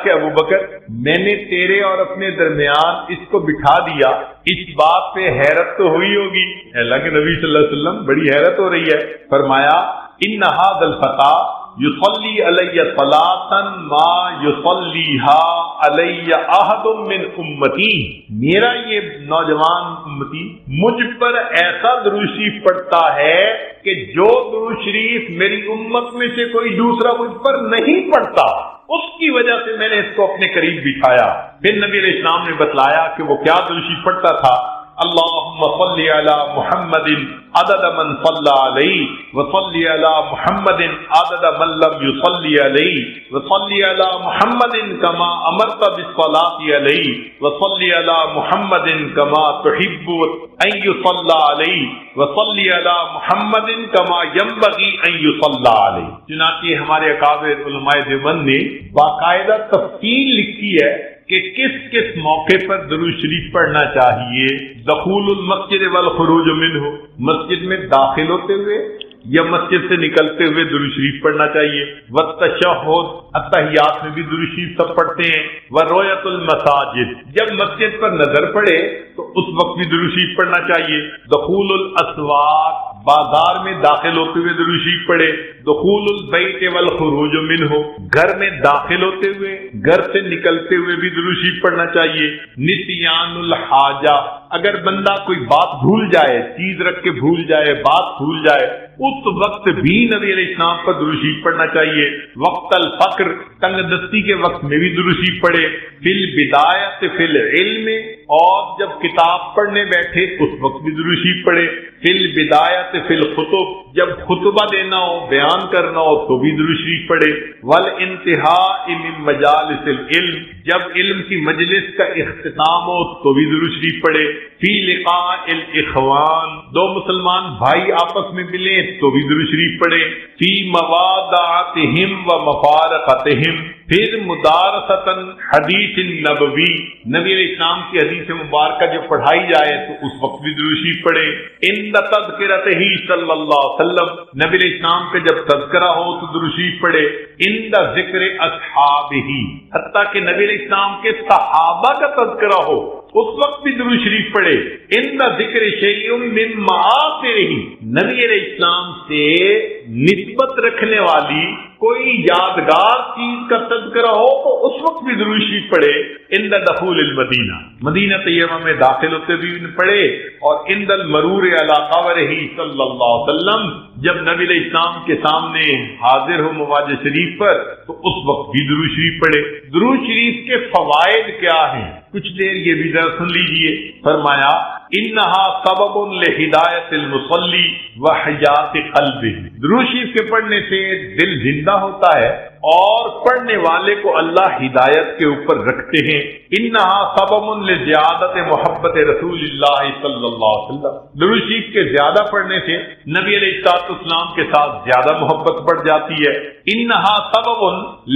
کہ ابو بکر میں نے تیرے اور اپنے درمیان اس کو بٹھا دیا، اس بات پہ حیرت تو ہوئی ہوگی۔ اللہ کے نبی صلی اللہ علیہ وسلم بڑی حیرت ہو رہی ہے۔ فرمایا ان ھذا الفتى یصلی علی صلاۃ ما یصلیھا علی احد من امتی، میرا یہ نوجوان امتی مجھ پر ایسا درود شریف پڑھتا ہے کہ جو درود شریف میری امت میں سے کوئی دوسرا مجھ پر نہیں پڑھتا، اس کی وجہ سے میں نے اس کو اپنے قریب بٹھایا۔ پھر نبی علیہ السلام نے بتلایا کہ وہ کیا درود شریف پڑھتا تھا، اللہم صلی علی محمد عدد من صلی علیہ وصلی علی محمد عدد من لم یصلی علیہ وصلی علی محمد کما امرت بالصلاۃ علیہ وصلی علی محمد کما تحب ان یصلی علیہ وصلی علی محمد کما ینبغی ان یصلی علیہ۔ چنانچہ ہمارے اکابر علماء دیوبند نے باقاعدہ تفصیل لکھی ہے کہ کس کس موقع پر درود شریف پڑھنا چاہیے۔ دخول المسجد والخروج منہ، مسجد میں داخل ہوتے ہوئے یا مسجد سے نکلتے ہوئے درود شریف پڑھنا چاہیے۔ والتشہد، اتحیات میں بھی درود شریف سب پڑھتے ہیں۔ ورؤیت المساجد، جب مسجد پر نظر پڑے تو اس وقت بھی درود شریف پڑھنا چاہیے۔ دخول الاسواق، بازار میں داخل ہوتے ہوئے درود شریف پڑھے۔ دخول البیت والخروج منہ، گھر میں داخل ہوتے ہوئے گھر سے نکلتے ہوئے بھی درود شریف پڑھنا چاہیے۔ نسیان الحاجہ، اگر بندہ کوئی بات بھول جائے، چیز رکھ کے بھول جائے، بات بھول جائے، اس وقت بھی نبی علیہ السلام پر درود شریف پڑھنا چاہیے۔ وقت الفقر، تنگ دستی کے وقت میں بھی درود شریف پڑھے۔ فی البدایۃ فی العلم، اور جب کتاب پڑھنے بیٹھے اس وقت بھی درود شریف پڑھے۔ فی البدایۃ فی الخطب، جب خطبہ دینا ہو، بیان کرنا ہو تو بھی درود شریف پڑھے۔ والانتہاء من مجالس العلم، جب علم کی مجلس کا اختتام ہو تو بھی درود شریف پڑھے۔ فی لقاء الاخوان، دو مسلمان بھائی آپس میں ملیں تو بھی درود شریف پڑھے۔ فی موادعتہم و مفارقتہم، پھر مدارسۃ حدیث النبوی، نبی علیہ السلام کی حدیث مبارکہ جو پڑھائی جائے تو اس وقت بھی درود شریف پڑھے۔ عند تذکرتہ صلی اللہ علیہ وسلم، نبی علیہ السلام کا جب تذکرہ ہو تو درود شریف پڑھے۔ عند ذکر اصحابہ، حتیٰ کہ نبی علیہ السلام کے صحابہ کا تذکرہ ہو اس وقت بھی درود شریف پڑھے۔ عند ذکر شیء من معاصرہ، نبی علیہ السلام سے نسبت رکھنے والی کوئی یادگار چیز کا تذکرہ ہو تو اس وقت بھی درود شریف پڑھے۔ عند دخول المدینہ، مدینہ طیبہ میں داخل ہوتے بھی پڑھے۔ اور عند المرور علی قبرہ صلی اللہ علیہ وسلم، جب نبی علیہ السلام کے سامنے حاضر ہو مواجہ شریف پر تو اس وقت بھی درود شریف پڑھے۔ درود شریف کے فوائد کیا ہیں، کچھ دیر یہ بھی ذرا سن لیجئے۔ فرمایا انہا سبب لہدایت المصلی وحیات قلبہ، درود شریف کے پڑھنے سے دل زندہ ہوتا ہے اور پڑھنے والے کو اللہ ہدایت کے اوپر رکھتے ہیں۔ انہا سبب لزیادت محبت رسول اللہ صلی اللہ علیہ وسلم، درود شریف کے زیادہ پڑھنے سے نبی علیہ السلام کے ساتھ زیادہ محبت بڑھ جاتی ہے۔ انہا سبب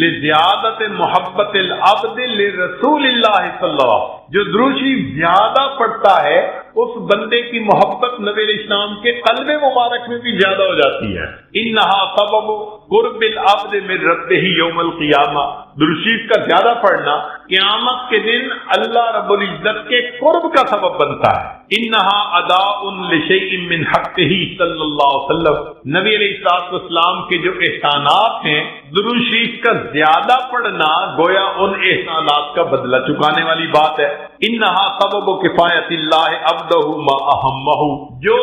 لزیادت محبت العبد لرسول اللہ صلی اللہ علیہ وسلم، جو درود شریف زیادہ پڑھتا ہے اس بندے کی محبت نبی علیہ السلام کے قلب مبارک میں بھی زیادہ ہو جاتی ہے۔ انہا سبب قرب العبد من ربہ یوم القیامہ، درود شریف کا زیادہ پڑھنا قیامت کے دن اللہ رب العزت کے قرب کا سبب بنتا ہے۔ انہا اداء لشیء من حقہ صلی اللہ علیہ وسلم، نبی علیہ السلام کے جو احسانات ہیں، درود شریف کا زیادہ پڑھنا گویا ان احسانات کا بدلہ چکانے والی بات ہے۔ انہا سبب کفایت اللہ عبدہ ما اہمہ، جو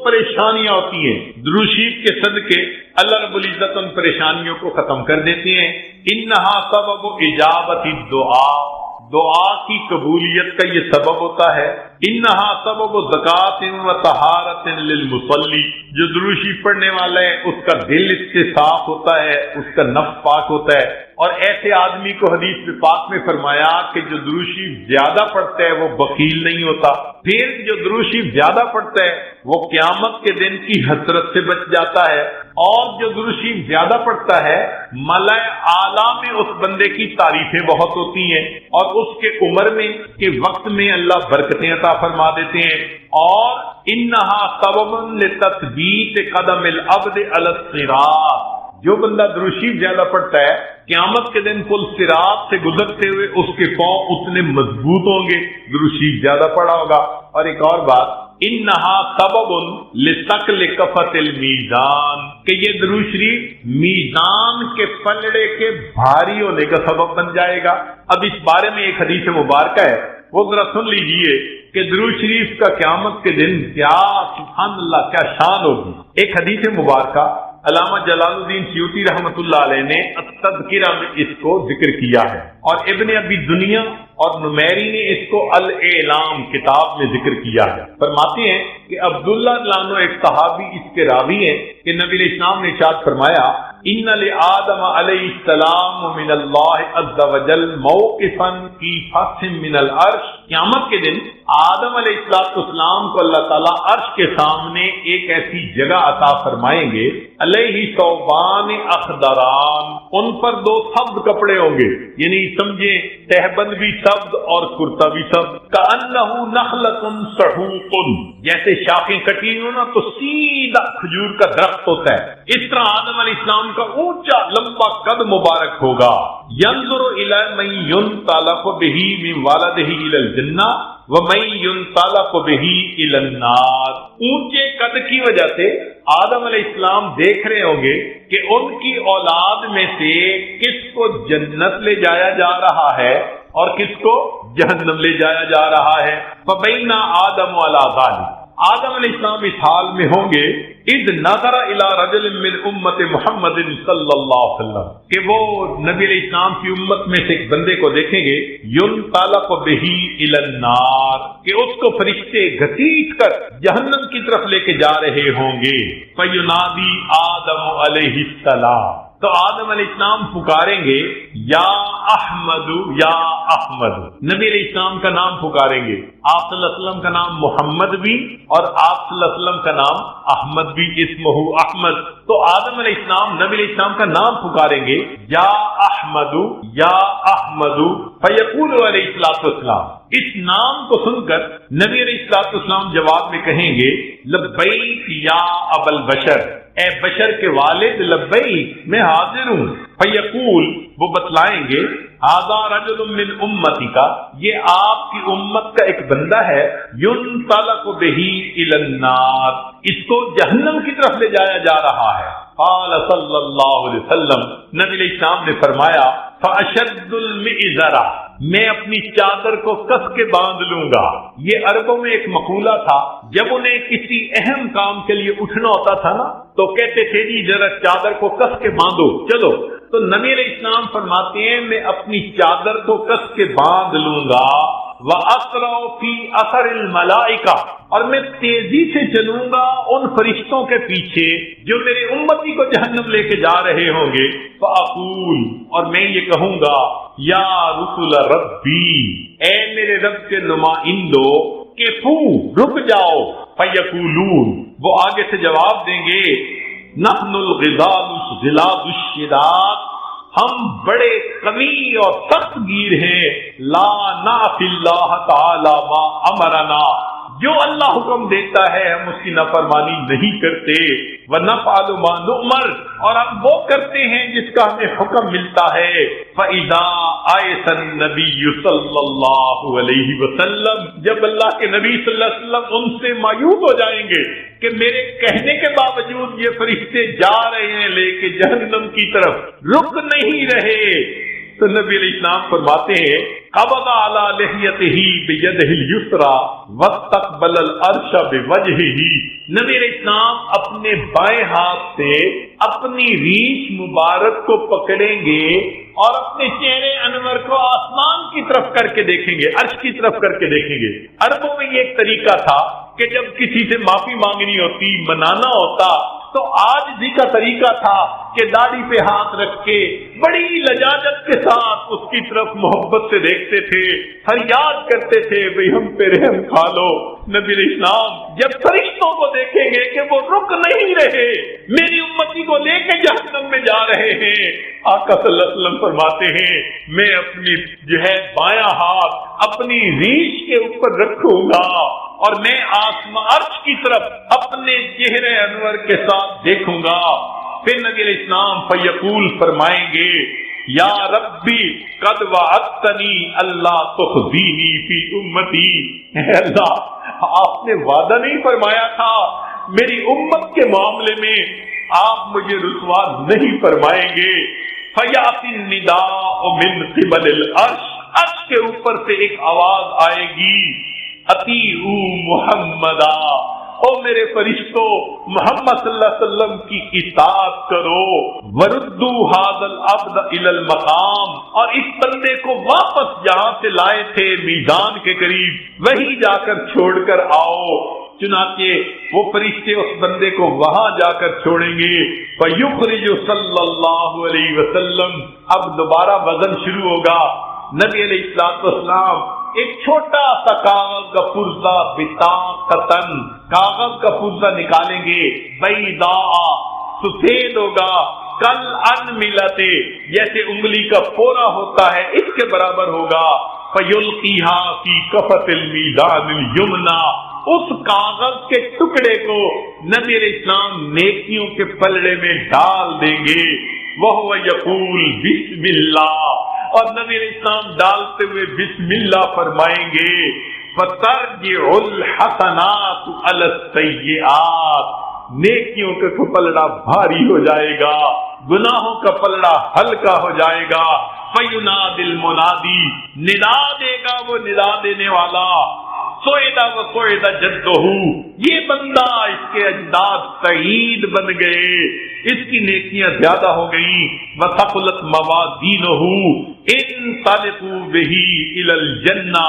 پریشانیاں ہوتی ہیں درود شریف کے صدقے اللہ رب العزت ان پریشانیوں کو ختم کر دیتے ہیں۔ انہا سبب اجابت الدعاء، دعا کی قبولیت کا یہ سبب ہوتا ہے۔ انہا سبب زکات و طہارت للمصلی، جو درود شریف پڑھنے والا ہے اس کا دل اس سے صاف ہوتا ہے، اس کا نفس پاک ہوتا ہے۔ اور ایسے آدمی کو حدیث پاک میں فرمایا کہ جو درود شریف زیادہ پڑھتا ہے وہ بخیل نہیں ہوتا۔ پھر جو درود شریف زیادہ پڑھتا ہے وہ قیامت کے دن کی حسرت سے بچ جاتا ہے، اور جو درود شریف زیادہ پڑھتا ہے ملائے اعلیٰ میں اس بندے کی تعریفیں بہت ہوتی ہیں، اور اس کے عمر میں کے وقت میں اللہ برکتیں عطا فرما دیتے ہیں۔ اور انہا سبب لتثبیت قدم العبد علی الصراط، جو بندہ درود شریف زیادہ پڑھتا ہے قیامت کے دن پل صراط سے گزرتے ہوئے اس کے پاؤں اتنے مضبوط ہوں گے، درود شریف زیادہ پڑھا ہوگا۔ اور ایک اور بات، انہا سبب لثقل کفۃ المیزان، کہ یہ درود شریف میزان کے پلڑے کے بھاری ہونے کا سبب بن جائے گا۔ اب اس بارے میں ایک حدیث مبارکہ ہے، وہ ذرا سن لیجئے کہ درود شریف کا قیامت کے دن کیا سبحان اللہ کیا شان ہوگی۔ ایک حدیث مبارکہ علامہ جلال الدین سیوطی رحمۃ اللہ علیہ نے التذکرہ میں اس کو ذکر کیا ہے، اور ابن ابی دنیا اور نمیری نے اس کو الاعلام کتاب میں ذکر کیا ہے۔ فرماتے ہیں کہ عبداللہ لانو ایک صحابی اس کے راوی ہیں کہ نبی علیہ السلام نے ارشاد فرمایا، ان لآدم علیہ السلام من اللہ عز وجل موقفا فی فص من العرش، قیامت کے دن آدم علیہ السلام کو اللہ تعالیٰ عرش کے سامنے ایک ایسی جگہ عطا فرمائیں گے، علیہ ثوبان اخضران، ان پر دو سبز کپڑے ہوں گے، یعنی سمجھیں تہبند بھی سبز اور کرتا بھی سبز، کأنہ نخلۃ صحوق، جیسے شاخیں کٹی ہو نا تو سیدھا کھجور کا درخت ہوتا ہے، اس طرح آدم علیہ السلام کا اونچا لمبا قد مبارک ہوگا۔ ینظر الی من ینطلق بہ من والدہ الی الجنہ ومن ینطلق بہ الی النار، اونچے قد کی وجہ سے آدم علیہ السلام دیکھ رہے ہوں گے کہ ان کی اولاد میں سے کس کو جنت لے جایا جا رہا ہے اور کس کو جہنم لے جایا جا رہا ہے۔ فبین آدم علی ذلک، آدم علیہ السلام اس حال میں ہوں گے، اذ نظر الی رجل من امت محمد صلی اللہ علیہ وسلم، کہ وہ نبی علیہ السلام کی امت میں سے ایک بندے کو دیکھیں گے، ینطلق بہ الی النار، کہ اس کو فرشتے گھسیٹ کر جہنم کی طرف لے کے جا رہے ہوں گے۔ فینادی آدم علیہ السلام، تو آدم علیہ السلام پکاریں گے، یا احمد یا احمد، نبی علیہ السلام کا نام پکاریں گے، آپ صلی اللہ علیہ وسلم کا نام محمد بھی اور آپ صلی اللہ علیہ وسلم کا نام احمد بھی، اسمہ احمد، تو آدم علیہ السلام نبی علیہ السلام کا نام پکاریں گے، یا احمد یا احمد، فیقول علیہ السلام، اس نام کو سن کر نبی علیہ السلام جواب میں کہیں گے، لبیک یا ابا البشر، اے بشر کے والد، لبیک میں حاضر ہوں۔ فیقول، وہ بتلائیں گے، ھذا رجل من امتک، یہ آپ کی امت کا ایک بندہ ہے، ینطلق بہ الی النار، اس کو جہنم کی طرف لے جایا جا رہا ہے۔ قال صلی اللہ علیہ وسلم، نبی علیہ السلام نے فرمایا، فاشد المئزر، میں اپنی چادر کو کس کے باندھ لوں گا۔ یہ عربوں میں ایک مقولہ تھا، جب انہیں کسی اہم کام کے لیے اٹھنا ہوتا تھا نا تو کہتے تھے جی ذرا چادر کو کس کے باندھو چلو، تو نبی علیہ السلام فرماتے ہیں میں اپنی چادر کو کس کے باندھ لوں گا، وَأَسْرَعُ فِي أَثَرِ الْمَلَائِكَةِ، اور میں تیزی سے چلوں گا ان فرشتوں کے پیچھے جو میرے امتی کو جہنم لے کے جا رہے ہوں گے، فَأَقُولُ، اور میں یہ کہوں گا، یا رسول ربی، اے میرے رب کے نمائندو، کفو، رک جاؤ، فیقولون، وہ آگے سے جواب دیں گے، نحن الغلاد الشداد، ہم بڑے قوی اور سخت گیر ہیں، لا نعصی اللہ تعالی ما امرنا، جو اللہ حکم دیتا ہے ہم اس کی نافرمانی نہیں کرتے، ونفعل ما نؤمر، اور ہم وہ کرتے ہیں جس کا ہمیں حکم ملتا ہے۔ فَإِذَا آیَسَ النَّبِيُّ صلی اللہ علیہ وسلم، جب اللہ کے نبی صلی اللہ علیہ وسلم ان سے مایوب ہو جائیں گے کہ میرے کہنے کے باوجود یہ فرشتے جا رہے ہیں لے کے جہنم کی طرف، رک نہیں رہے، تو نبی علیہ السلام فرماتے ہیں، قبض علی لحیتہ بیدہ الیسری واستقبل العرش بوجہہ، نبی علیہ السلام اپنے بائیں ہاتھ سے اپنی ریش مبارک کو پکڑیں گے اور اپنے چہرے انور کو آسمان کی طرف کر کے دیکھیں گے، عرش کی طرف کر کے دیکھیں گے۔ عربوں میں یہ ایک طریقہ تھا کہ جب کسی سے معافی مانگنی ہوتی، منانا ہوتا، تو عاجزی کا طریقہ تھا کہ داڑھی پہ ہاتھ رکھ کے بڑی لجاجت کے ساتھ اس کی طرف محبت سے دیکھتے تھے، فریاد کرتے تھے بھئی ہم پہ رحم کھا لو۔ نبی علیہ السلام جب فرشتوں کو دیکھیں گے کہ وہ رک نہیں رہے، میری امتی کو لے کے جہنم میں جا رہے ہیں، آقا صلی اللہ علیہ وسلم فرماتے ہیں میں اپنی بایاں ہاتھ اپنی ریش کے اوپر رکھوں گا اور میں آسمان عرش کی طرف اپنے چہرے انور کے ساتھ دیکھوں گا، پھر نبی علیہ السلام فیقول فرمائیں گے یا ربی قد وعدتنی اللہ تخزینی فی امتی، اے اللہ آپ نے وعدہ نہیں فرمایا تھا میری امت کے معاملے میں آپ مجھے رسوا نہیں فرمائیں گے۔ فیاتی النداء من قبل العرش، عرش کے اوپر سے ایک آواز آئے گی، اطیعوا محمدا، او میرے فرشتوں محمد صلی اللہ علیہ وسلم کی اطاعت کرو، وردوا ھذا العبد الی المقام، اور اس بندے کو واپس جہاں سے لائے تھے میدان کے قریب وہیں جا کر چھوڑ کر آؤ۔ چنانچہ وہ فرشتے اس بندے کو وہاں جا کر چھوڑیں گے، فیخرج صلی اللہ علیہ وسلم، اب دوبارہ وزن شروع ہوگا۔ نبی علیہ السلام ایک چھوٹا سا کاغذ کا پرزہ، بطاقتن، کاغذ کا پرزہ نکالیں گے، بیضاء، سفید ہوگا، کل ان ملتے، جیسے انگلی کا پورا ہوتا ہے اس کے برابر ہوگا، فیلقیھا فی کفۃ المیزان الیمنی، اس کاغذ کے ٹکڑے کو نبی علیہ السلام نیکیوں کے پلڑے میں ڈال دیں گے، وہو یقول بسم اللہ، اور نبی علیہ السلام ڈالتے ہوئے بسم اللہ فرمائیں گے، فَتَرْجِعُ الْحَسَنَاتُ عَلَى السَّيِّئَاتِ، نیکیوں کا پلڑا بھاری ہو جائے گا، گناہوں کا پلڑا ہلکا ہو جائے گا۔ فَيُنَادِ الْمُنَادِي، ندا دے گا وہ ندا دینے والا، سوئدہ و سوئدہ جدہ، یہ بندہ، اس کے اجداد سعید بن گئے، اس کی نیکیاں زیادہ ہو گئیں، وثقلت موازینہ، انطلقوا بہ الی الجنہ،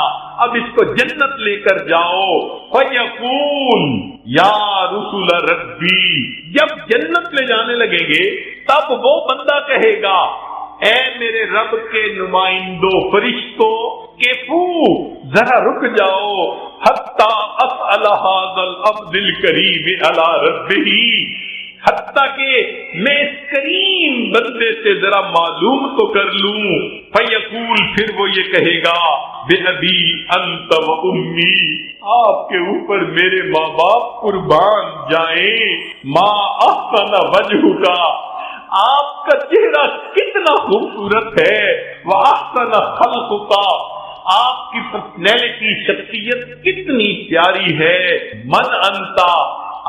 اب اس کو جنت لے کر جاؤ۔ فیقول یا رسول ربی، جب جنت لے جانے لگیں گے تب وہ بندہ کہے گا، اے میرے رب کے نمائندوں فرشتوں، کیفو ذرا رک جاؤ، حتی اسأل ھذا العبد الکریم علی ربہ، حتیٰ کہ میں اس کریم بندے سے ذرا معلوم تو کر لوں۔ فیقول، پھر وہ یہ کہے گا، بِأَبِي أَنْتَ وَأُمِّي، آپ کے اوپر میرے ماں باپ قربان جائیں، ما احسن وجہک، آپ کا چہرہ کتنا خوبصورت ہے، وَأَحْسَنَ خَلْقُكَ، آپ کی پرسنالٹی، شخصیت کتنی پیاری ہے، من انتا،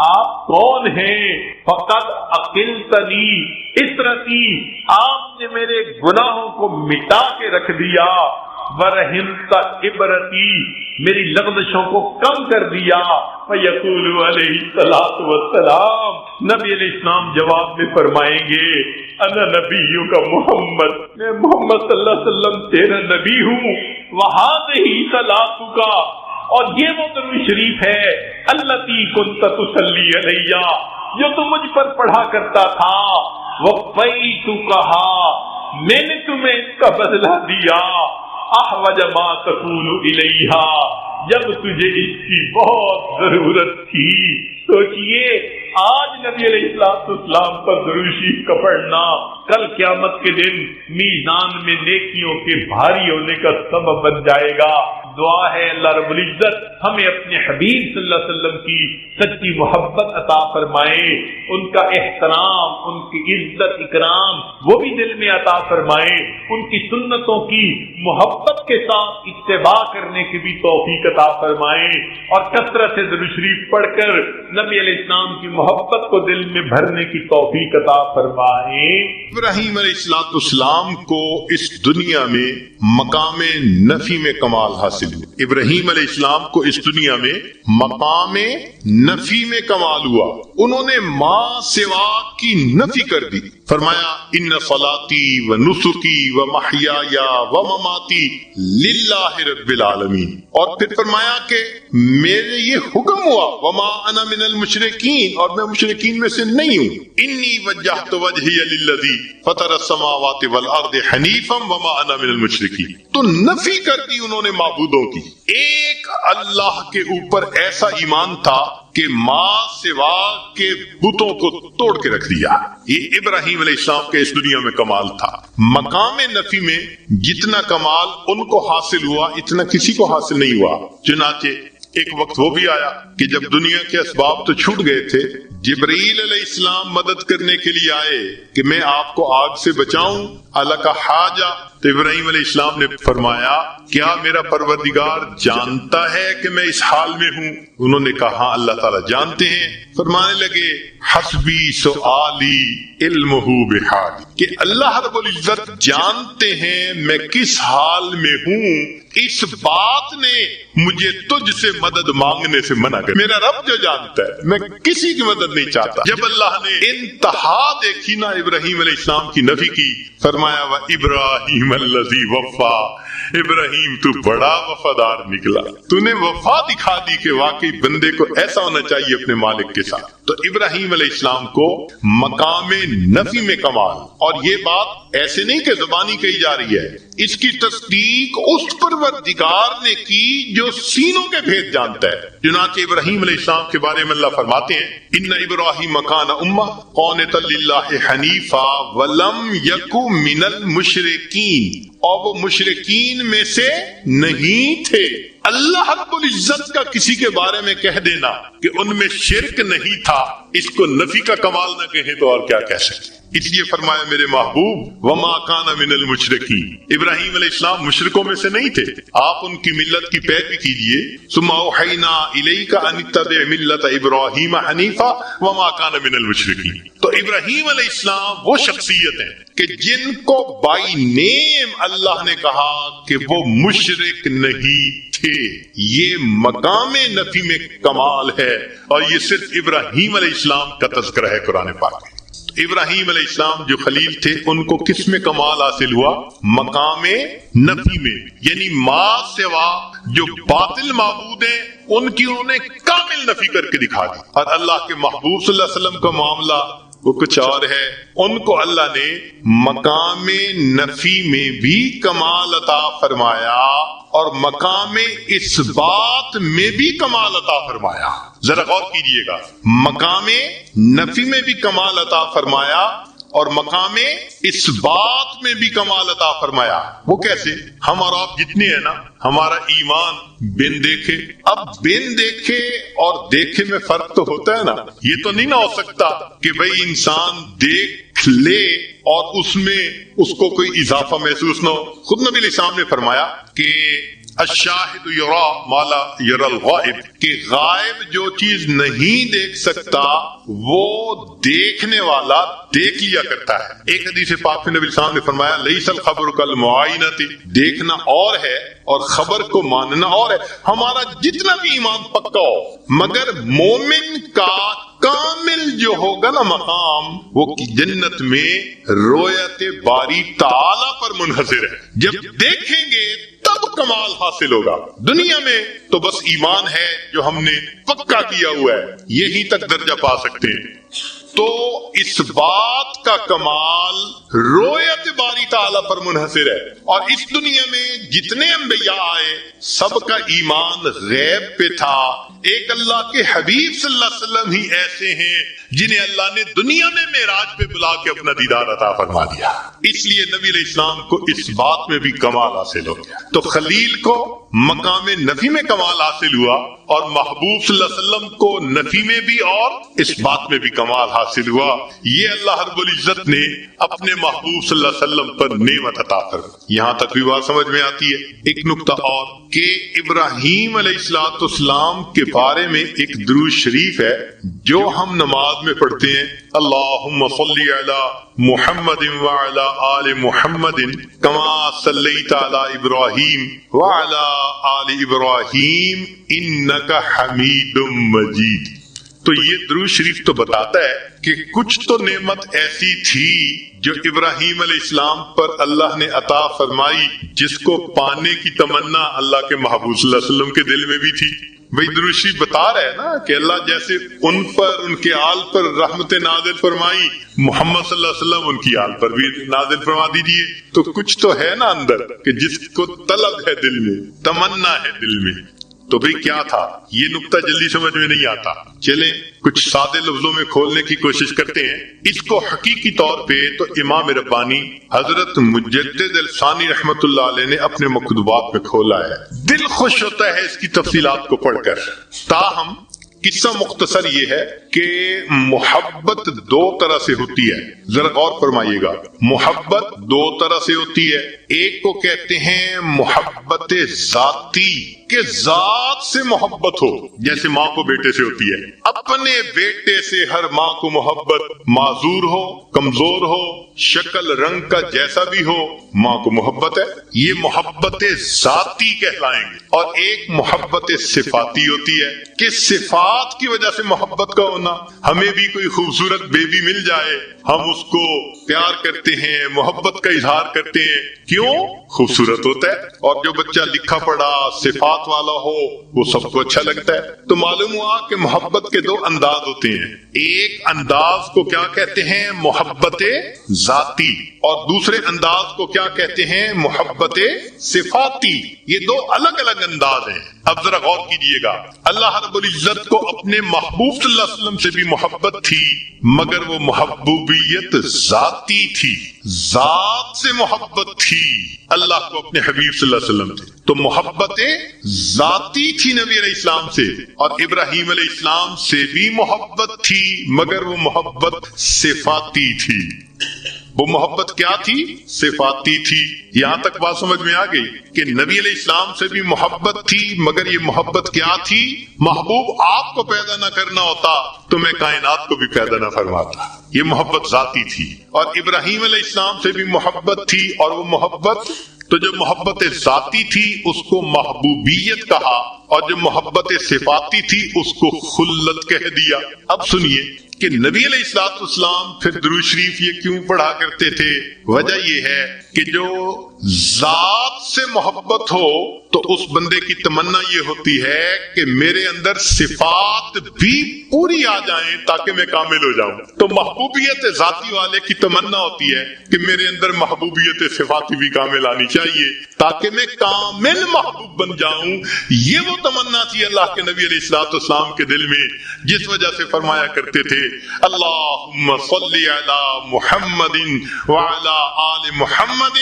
آپ کون ہیں، فقط عقلتنی اسرتی، آپ نے میرے گناہوں کو مٹا کے رکھ دیا، ورحمت عبرتی، میری لغزشوں کو کم کر دیا۔ فیقول علیہ الصلوۃ والسلام، نبی علیہ السلام جواب میں فرمائیں گے، انا نبیوں کا محمد، میں محمد صلی اللہ علیہ وسلم تیرا نبی ہوں، وہذہ صلاتک، اور یہ وہ درود شریف ہے، التی کنت تصلی علیہ، جو تم مجھ پر پڑھا کرتا تھا، وفیتکھا، میں نے تمہیں اس کا بدلہ دیا، احوج ما تقول الیہا، جب تجھے اس کی بہت ضرورت تھی۔ سوچئے آج نبی علیہ السلام پر درود شریف کا پڑھنا کل قیامت کے دن میزان میں نیکیوں کے بھاری ہونے کا سبب بن جائے گا۔ دعا ہے اللہ رب العزت ہمیں اپنے حبیب صلی اللہ علیہ وسلم کی سچی محبت عطا فرمائے، ان کا احترام، ان کی عزت اکرام وہ بھی دل میں عطا فرمائے، ان کی سنتوں کی محبت کے ساتھ اتباع کرنے کی بھی توفیق عطا فرمائے، اور کثرت سے درود شریف پڑھ کر نبی علیہ السلام کی محبت کو دل میں بھرنے کی توفیق عطا فرمائے۔ ابراہیم علیہ السلام کو اس دنیا میں مقام نفی میں کمال حاصل ہوا، ابراہیم علیہ السلام کو اس دنیا میں مقام نفی میں کمال ہوا، انہوں نے ماں سوا کی نفی کر دی، فرمایا ان صلاتی و نسکی و محیای و مماتی للہ رب العالمین، اور پھر فرمایا کہ میرے یہ حکم ہوا وما انا من المشرکین، اور میں مشرکین میں سے نہیں ہوں، انی وجہت وجہی للذی فطر السماوات والارض حنیفا وما انا من المشرکین، تو نفی کر دی انہوں نے معبودوں کی، ایک اللہ کے اوپر ایسا ایمان تھا کہ ماں سوا کے بتوں کو توڑ کے رکھ دیا، یہ ابراہیم علیہ السلام کے اس دنیا میں کمال تھا۔ مقام نفی میں جتنا کمال ان کو حاصل ہوا اتنا کسی کو حاصل نہیں ہوا، چنانچہ ایک وقت وہ بھی آیا کہ جب دنیا کے اسباب تو چھوٹ گئے تھے، جبرائیل علیہ السلام مدد کرنے کے لیے آئے کہ میں آپ کو آگ سے بچاؤں، اللہ کا حاجہ، تو ابراہیم علیہ السلام نے فرمایا کیا میرا پروردگار جانتا ہے کہ میں اس حال میں ہوں؟ انہوں نے کہا ہاں اللہ تعالیٰ جانتے ہیں۔ فرمانے لگے حسبی سؤالی علمہ بحالی، کہ اللہ رب العزت جانتے ہیں میں کس حال میں ہوں، اس بات نے مجھے تجھ سے مدد مانگنے سے منع کر، میرا رب جو جانتا ہے میں کسی کی مدد نہیں چاہتا۔ جب اللہ نے انتہا دیکھی نا ابراہیم علیہ السلام کی نفی کی، فرمایا وَإِبْرَاهِيمَ الَّذِي وَفَّى، ابراہیم تو بڑا وفادار نکلا، تو نے وفا دکھا دی کہ واقعی بندے کو ایسا ہونا چاہیے اپنے مالک کے ساتھ۔ تو ابراہیم علیہ السلام کو مقام نفی میں کمال، اور یہ بات ایسے نہیں کہ زبانی کہی جا رہی ہے، اس کی تصدیق اس پروردگار نے کی جو سینوں کے بھید جانتا ہے۔ چنانچہ ابراہیم علیہ السلام کے بارے میں اللہ فرماتے ہیں ان ابراہیم کان امہ قانتا للہ حنیفا ولم یک من المشرکین، اور وہ مشرکین میں سے نہیں تھے۔ اللہ رب العزت کا کسی کے بارے میں کہہ دینا کہ ان میں شرک نہیں تھا، اس کو نفی کا کمال نہ کہیں تو اور کیا کہہ سکتے۔ اس لیے فرمایا میرے محبوب وما کان من المشرکین، ابراہیم علیہ السلام مشرکوں میں سے نہیں تھے، آپ ان کی ملت کی پیروی کیجیے۔ ثم اوحینا الیک ان اتبع ملت ابراہیم حنیفا وما کان من المشرکین۔ تو ابراہیم علیہ السلام وہ شخصیت ہیں کہ جن کو بائی نیم اللہ نے کہا کہ وہ مشرک نہیں تھے، یہ مقام نفی میں کمال ہے، اور یہ صرف ابراہیم علیہ السلام کا تذکرہ ہے قرآن پاک میں۔ ابراہیم علیہ السلام جو خلیل تھے ان کو کس میں کمال حاصل ہوا؟ مقام نفی میں، یعنی ما سوا جو باطل معبود ہیں ان کی انہوں نے کامل نفی کر کے دکھا دی۔ اور اللہ کے محبوب صلی اللہ علیہ وسلم کا معاملہ وہ کچھ اور ہے، ان کو اللہ نے مقام نفی میں بھی کمال عطا فرمایا اور مقام اس بات میں بھی کمال عطا فرمایا۔ ذرا غور کیجئے گا، مقام نفی میں بھی کمال عطا فرمایا اور مقام اس بات میں بھی کمال عطا فرمایا۔ وہ کیسے؟ ہم اور آپ جتنے ہیں نا، ہمارا ایمان بن دیکھے، اب بن دیکھے اور دیکھے میں فرق تو ہوتا ہے نا۔ یہ تو نہیں نہ ہو سکتا کہ بھئی انسان دیکھ لے اور اس میں اس کو کوئی اضافہ محسوس نہ ہو۔ خود نبی علیہ السلام نے فرمایا کہ الشاہد یرا ما لا یرا الغائب، کہ غائب جو چیز نہیں دیکھ سکتا وہ دیکھنے والا دیکھ لیا کرتا ہے۔ ایک حدیث پاک میں نبی صلی اللہ علیہ وسلم نے فرمایا لیس الخبر کالمعائنۃ، دیکھنا اور ہے اور خبر کو ماننا اور ہے۔ ہمارا جتنا بھی ایمان پکا ہو مگر مومن کا کامل جو ہوگا نا مقام، وہ جنت میں رویت باری تعالی پر منحصر ہے۔ جب دیکھیں گے تب کمال حاصل ہوگا۔ دنیا میں تو بس ایمان ہے جو ہم نے پکا کیا ہوا ہے، یہی تک درجہ پا سکتے ہیں۔ تو اس بات کا کمال رویت باری تعالیٰ پر منحصر ہے، اور اس دنیا میں جتنے انبیاء آئے سب کا ایمان غیب پہ تھا۔ ایک اللہ کے حبیب صلی اللہ علیہ وسلم ہی ایسے ہیں جنہیں اللہ نے دنیا میں معراج پہ بلا کے اپنا دیدار عطا فرما دیا۔ اس لیے نبی علیہ السلام کو اس بات میں بھی کمال حاصل ہو گیا۔ تو خلیل کو مقام نفی میں کمال حاصل ہوا، اور محبوب صلی اللہ علیہ وسلم کو نفی میں بھی اور اس بات میں بھی کمال حاصل ہوا۔ یہ اللہ رب العزت نے اپنے محبوب صلی اللہ علیہ وسلم پر نعمت عطا فرمائی۔ یہاں تک بھی بات سمجھ میں آتی ہے۔ ایک نقطہ اور کہ ابراہیم علیہ السلام کے بارے میں ایک درود شریف ہے جو ہم نماز میں پڑھتے ہیں، اللہم صلی علی محمد وعلی آل محمد کما صلیت علی ابراہیم وعلی آل ابراہیم انک حمید مجید۔ تو یہ درود شریف تو بتاتا ہے کہ کچھ تو نعمت ایسی تھی جو ابراہیم علیہ السلام پر اللہ نے عطا فرمائی جس کو پانے کی تمنا اللہ کے محبوب صلی اللہ علیہ وسلم کے دل میں بھی تھی۔ بھئی درود شریف بتا رہے ہیں نا کہ اللہ جیسے ان پر، ان کے آل پر رحمت نازل فرمائی، محمد صلی اللہ علیہ وسلم ان کی آل پر بھی نازل فرما دیجیے۔ تو کچھ تو ہے نا اندر کہ جس کو طلب ہے دل میں، تمنا ہے دل میں۔ تو بھئی کیا تھا؟ یہ نقطہ جلدی سمجھ میں نہیں آتا، چلیں کچھ سادے لفظوں میں کھولنے کی کوشش کرتے ہیں۔ اس کو حقیقی طور پہ تو امام ربانی حضرت مجدد الثانی رحمت اللہ علیہ نے اپنے مکتوبات میں کھولا ہے۔ دل خوش ہوتا ہے اس کی تفصیلات کو پڑھ کر۔ تاہم قصہ مختصر یہ ہے کہ محبت دو طرح سے ہوتی ہے، ذرا غور فرمائیے گا، محبت دو طرح سے ہوتی ہے، ایک کو کہتے ہیں محبت ذاتی، کہ ذات سے محبت ہو، جیسے ماں کو بیٹے سے ہوتی ہے، اپنے بیٹے سے ہر ماں کو محبت، معذور ہو، کمزور ہو، شکل رنگ کا جیسا بھی ہو، ماں کو محبت ہے، یہ محبت ذاتی کہلائیں گے۔ اور ایک محبت صفاتی ہوتی ہے کہ صفات کی وجہ سے محبت کا ہونا، ہمیں بھی کوئی خوبصورت بیبی مل جائے، ہم اس کو پیار کرتے ہیں، محبت کا اظہار کرتے ہیں، کیوں؟ خوبصورت ہوتا ہے، اور جو بچہ لکھا پڑھا صفات والا ہو وہ سب کو اچھا لگتا ہے۔ تو معلوم ہوا کہ محبت کے دو انداز ہوتے ہیں، ایک انداز کو کیا کہتے ہیں؟ محبت ذاتی، اور دوسرے انداز کو کیا کہتے ہیں؟ محبت صفاتی۔ یہ دو الگ الگ انداز ہیں۔ اب ذرا غور کیجئے گا، اللہ رب العزت کو اپنے محبوب صلی اللہ علیہ وسلم سے بھی محبت تھی، مگر وہ محبوبیت ذاتی تھی، ذات سے محبت تھی اللہ کو اپنے حبیب صلی اللہ علیہ وسلم سے۔ تو محبت ذاتی تھی نبی علیہ السلام سے، اور ابراہیم علیہ السلام سے بھی محبت تھی، مگر وہ محبت صفاتی تھی۔ وہ محبت کیا تھی؟ صفاتی تھی۔ یہاں تک بات سمجھ میں آ گئی کہ نبی علیہ السلام سے بھی محبت تھی، مگر یہ محبت کیا تھی؟ محبوب آپ کو پیدا نہ کرنا ہوتا تو میں کائنات کو بھی پیدا نہ فرماتا، یہ محبت ذاتی تھی۔ اور ابراہیم علیہ السلام سے بھی محبت تھی، اور وہ محبت، تو جو محبت ذاتی تھی اس کو محبوبیت کہا، اور جو محبت صفاتی تھی اس کو خلت کہہ دیا۔ اب سنیے کہ نبی علیہ الصلوۃ والسلام پھر درود شریف یہ کیوں پڑھا کرتے تھے؟ وجہ یہ ہے کہ جو ذات سے محبت ہو تو اس بندے کی تمنا یہ ہوتی ہے کہ میرے اندر صفات بھی پوری آ جائیں تاکہ میں کامل ہو جاؤں۔ تو محبوبیت ذاتی والے کی تمنا ہوتی ہے کہ میرے اندر محبوبیت صفاتی بھی کامل آنی چاہیے تاکہ میں کامل محبوب بن جاؤں۔ یہ وہ تمنا تھی اللہ کے نبی علیہ الصلوۃ والسلام کے دل میں، جس وجہ سے فرمایا کرتے تھے اللہم صلی علی محمد وعلی آل محمد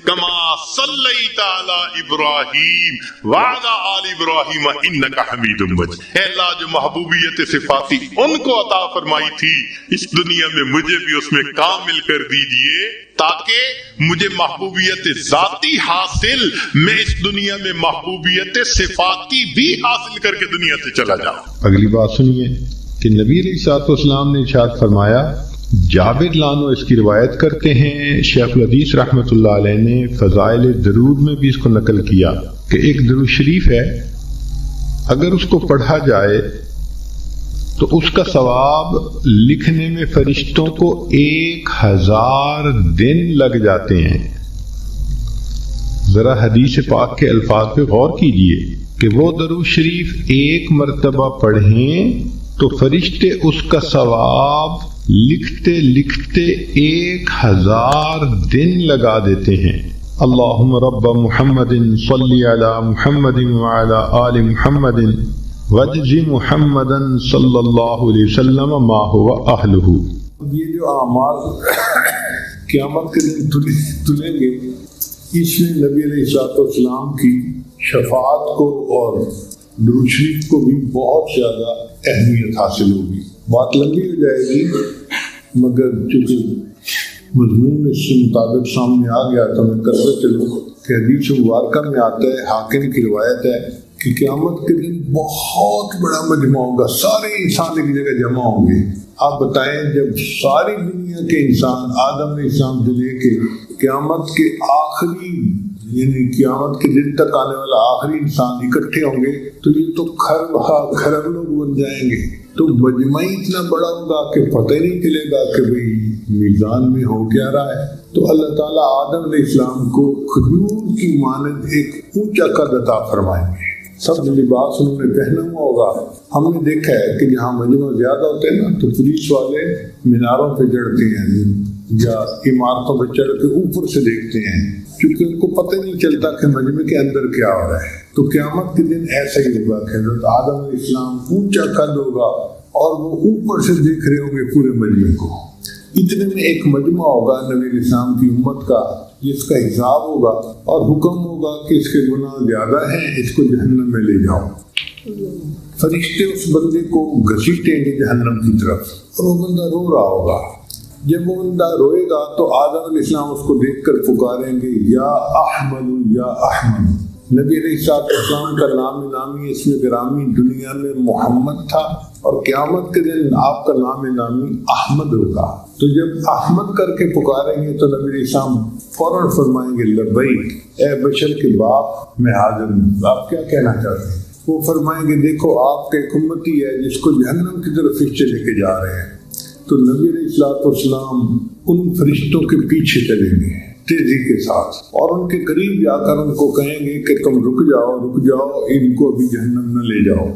کما صلیت علی ابراہیم وعلی آل ابراہیم انک حمید مجید۔ اے اللہ، جو محبوبیت صفاتی ان کو عطا فرمائی تھی، اس دنیا میں مجھے بھی اس میں کامل کر دیجئے تاکہ مجھے محبوبیت ذاتی حاصل، میں اس دنیا میں محبوبیت صفاتی بھی حاصل کر کے دنیا سے چلا جاؤں۔ اگلی بات سنیے کہ نبی علیہ الصلوۃ والسلام نے ارشاد فرمایا، جابر لانو اس کی روایت کرتے ہیں، شیخ الحدیث رحمۃ اللہ علیہ نے فضائل درود میں بھی اس کو نقل کیا کہ ایک درود شریف ہے، اگر اس کو پڑھا جائے تو اس کا ثواب لکھنے میں فرشتوں کو 1000 دن لگ جاتے ہیں۔ ذرا حدیث پاک کے الفاظ پہ غور کیجئے کہ وہ درود شریف ایک مرتبہ پڑھیں تو فرشتے اس کا ثواب لکھتے لکھتے 1000 دن لگا دیتے ہیں۔ اللہم رب محمد صلی علی محمد وعلی آل محمد وجز محمد صلی اللہ علیہ وسلم ما هو اہلہ۔ یہ جو اعمال قیامت کے دن تلیں گے، اس میں نبی علیہ الصلوۃ والسلام کی شفاعت کو اور درود شریف کو بھی بہت زیادہ اہمیت حاصل ہوگی۔ بات لمبی ہو جائے گی، مگر چونکہ مضمون اس کے مطابق سامنے آ گیا تو میں کرتا چلوں کہ حدیث مبارکہ میں آتا ہے، حاکم کی روایت ہے کہ قیامت کے دن بہت بڑا مجمع ہوگا، سارے انسان ایک جگہ جمع ہوں گے۔ آپ بتائیں، جب ساری دنیا کے انسان آدم علیہ السلام سے لے کے قیامت کے آخری، یعنی قیامت کے دن تک آنے والا آخری انسان اکٹھے ہوں گے تو یہ تو خرب لوگ بن جائیں گے۔ تو مجمع اتنا بڑا ہوگا کہ پتہ ہی نہیں چلے گا کہ بھئی میزان میں ہو کیا رہا ہے۔ تو اللہ تعالیٰ آدم علیہ السلام کو کھجور کی مانند ایک اونچا قد عطا فرمائیں گے، سب لباس انہوں نے پہنا ہوا ہوگا۔ ہم نے دیکھا ہے کہ جہاں مجمع زیادہ ہوتے ہیں نا تو پولیس والے میناروں پہ چڑھتے ہیں یا عمارتوں پہ چڑھ کے اوپر سے دیکھتے ہیں، کیونکہ ان کو پتہ نہیں چلتا کہ مجمع کے اندر کیا ہو رہا ہے۔ تو قیامت کے دن ایسا ہی ہوگا کہ حضرت آدم علیہ السلام اونچا قد ہوگا اور وہ اوپر سے دیکھ رہے ہوں گے پورے مجمع کو۔ اتنے میں ایک مجمع ہوگا نبی علیہ السلام کی امت کا، جس کا حساب ہوگا اور حکم ہوگا کہ اس کے گناہ زیادہ ہیں، اس کو جہنم میں لے جاؤ۔ فرشتے اس بندے کو گھسیٹیں گے جہنم کی طرف اور وہ بندہ رو رہا ہوگا. جب وہ بندہ روئے گا تو آدم علیہ السلام اس کو دیکھ کر پکاریں گے یا احمد یا احمد. نبی علیہ السلام کا نام نامی اس میں گرامی دنیا میں محمد تھا اور قیامت کے دن آپ کا نام نامی احمد ہوگا. تو جب احمد کر کے پکاریں گے تو نبی علیہ السلام فوراً فرمائیں گے لبیک اے بشر کے باپ میں حاضر ہوں. آپ کیا کہنا چاہتے ہیں؟ وہ فرمائیں گے دیکھو آپ کے ایک امتی ہے جس کو جہنم کی طرف فرشتے لے کے جا رہے ہیں. تو نبی علیہ السلام ان فرشتوں کے پیچھے چلیں گے تیزی کے ساتھ اور ان کے قریب جا کر ان کو کہیں گے کہ تم رک جاؤ ان کو ابھی جہنم نہ لے جاؤ.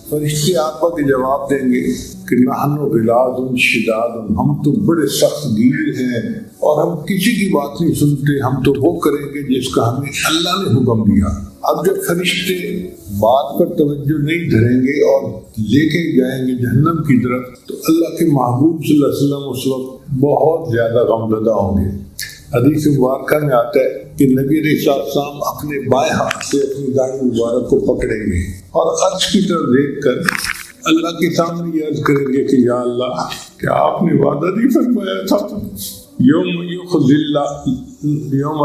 فرشتے آقا کے جواب دیں گے کہ نحن غلاظ شداد، ہم تو بڑے سخت گیر ہیں اور ہم کسی کی بات نہیں سنتے، ہم تو وہ کریں گے جس کا ہمیں اللہ نے حکم دیا. اب جب فرشتے بات پر توجہ نہیں دھریں گے اور لے کے جائیں گے جہنم کی طرف تو اللہ کے محبوب صلی اللہ علیہ وسلم اس وقت بہت زیادہ غمزدہ ہوں گے. حدیث مبارکہ میں آتا ہے کہ نبی علیہ السلام اپنے بائیں ہاتھ سے اپنی داڑھی مبارک کو پکڑیں گے اور عرش کی طرف دیکھ کر اللہ کے سامنے یہ عرض کریں گے کہ یا اللہ کیا آپ نے وعدہ نہیں فرمایا تھا یوم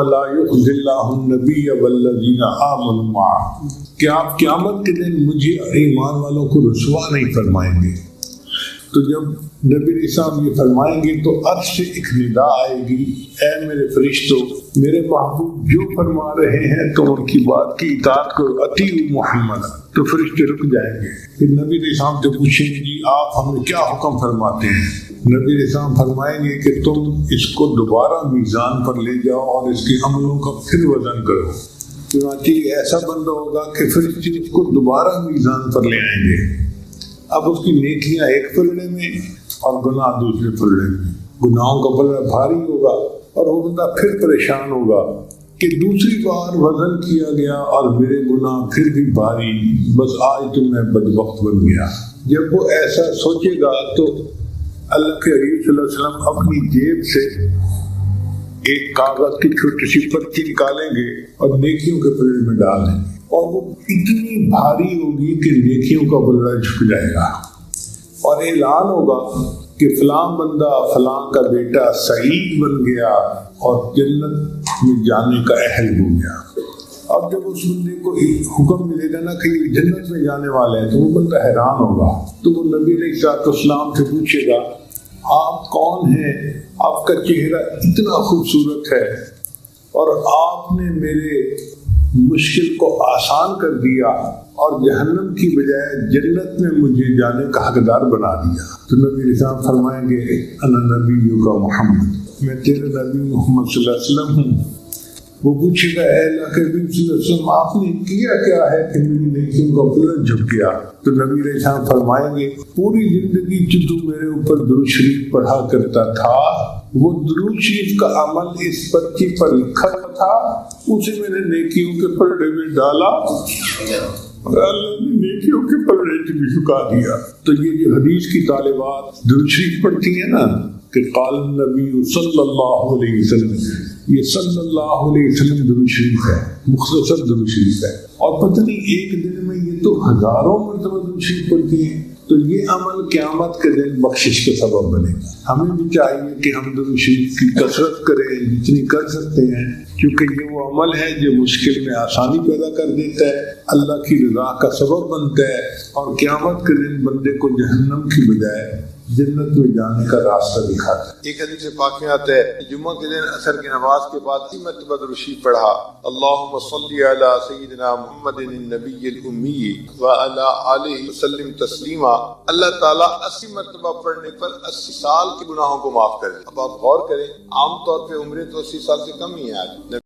لا یخزی اللہ النبی والذین آمنوا معہ، کہ آپ قیامت کے دن مجھے ایمان والوں کو رسوا نہیں فرمائیں گے. تو جب نبی علیہ السلام یہ فرمائیں گے تو عرش سے ایک ندا آئے گی اے میرے فرشتوں، میرے محبوب جو فرما رہے ہیں تو ان کی بات کی اطاعت کرو، اطیعوا محمد. تو فرشتے رک جائیں گے. پھر نبی علیہ السلام سے پوچھیں گے جی آپ ہمیں کیا حکم فرماتے ہیں؟ نبی علیہ السلام فرمائیں گے کہ تم اس کو دوبارہ میزان پر لے جاؤ اور اس کے عملوں کا پھر وزن کرو. چنانچہ ایسا بندہ ہوگا کہ فرشتے اس کو دوبارہ میزان پر لے آئیں گے. اب اس کی نیکیاں ایک پلڑے میں اور گناہ دوسرے پلڑے میں. گناہوں کا پلڑا بھاری ہوگا اور وہ بندہ پھر پریشان ہوگا کہ دوسری بار وزن کیا گیا اور میرے گناہ پھر بھی بھاری، بس آج تو میں بدبخت بن گیا. جب وہ ایسا سوچے گا تو اللہ کے حبیب صلی اللہ علیہ وسلم اپنی جیب سے ایک کاغذ کی چھوٹی سی پرچی نکالیں گے اور نیکیوں کے پلڑے میں ڈال دیں گے اور وہ اتنی بھاری ہوگی کہ نیکیوں کا پلڑا جھک جائے گا اور اعلان ہوگا کہ فلاں بندہ فلاں کا بیٹا سعید بن گیا اور جنت میں جانے کا اہل ہو گیا. اب جب اس بندے کو حکم ملے گا نا کہ یہ جنت میں جانے والے ہیں تو وہ بندہ حیران ہوگا. تو وہ نبی علیہ السلام سے پوچھے گا آپ کون ہیں؟ آپ کا چہرہ اتنا خوبصورت ہے اور آپ نے میرے مشکل کو آسان کر دیا اور جہنم کی بجائے جنت میں مجھے جانے کا حقدار بنا دیا. تو نبی علیہ السلام فرمائیں گے انا نبیک محمد، میں تیرے نبی محمد صلی اللہ علیہ وسلم ہوں. وہ پوچھے گا اے اللہ کے نبی صلی اللہ علیہ وسلم آپ نے کیا کیا ہے کہ میری نیکیوں کا پلڑا جھک گیا؟ تو نبی علیہ السلام فرمائیں گے پوری زندگی جو تو میرے اوپر درود شریف پڑھا کرتا تھا وہ درود شریف کا عمل اس پرچی پر لکھا تھا، اسے میں نے نیکیوں کے پلڑے میں ڈالا اور اللہ نے نیکیوں کے پلڑے بھی جھکا دیا. تو یہ جو حدیث کی طالبات درود شریف پڑھتی ہیں نا کہ قال النبی صلی اللہ علیہ وسلم، یہ صلی اللہ علیہ وسلم درود شریف ہے، مختصر درود شریف ہے اور پتہ نہیں ایک دن میں یہ تو ہزاروں مرتبہ درود شریف پڑھتی ہیں. تو یہ عمل قیامت کے دن بخشش کا سبب بنے گا. ہمیں بھی چاہیے کہ ہم درود شریف کی کثرت کریں جتنی کر سکتے ہیں، کیونکہ یہ وہ عمل ہے جو مشکل میں آسانی پیدا کر دیتا ہے، اللہ کی رضا کا سبب بنتا ہے اور قیامت کے دن بندے کو جہنم کی بجائے جنت میں جانے کا راستہ دکھاتا ہے. ایک حدیث پاک میں آتا ہے جمعہ کے دن عصر کی نماز کے بعد 3 مرتبہ درود شریف پڑھا، اللہم صلی علی سیدنا محمد النبی الامی وعلی آلہ وسلم تسلیما. اللہ تعالیٰ 80 مرتبہ پڑھنے پر 80 سال کے گناہوں کو معاف کر دے. اب آپ غور کریں، عام طور پہ عمریں تو 80 سال سے کم ہی ہیں آج.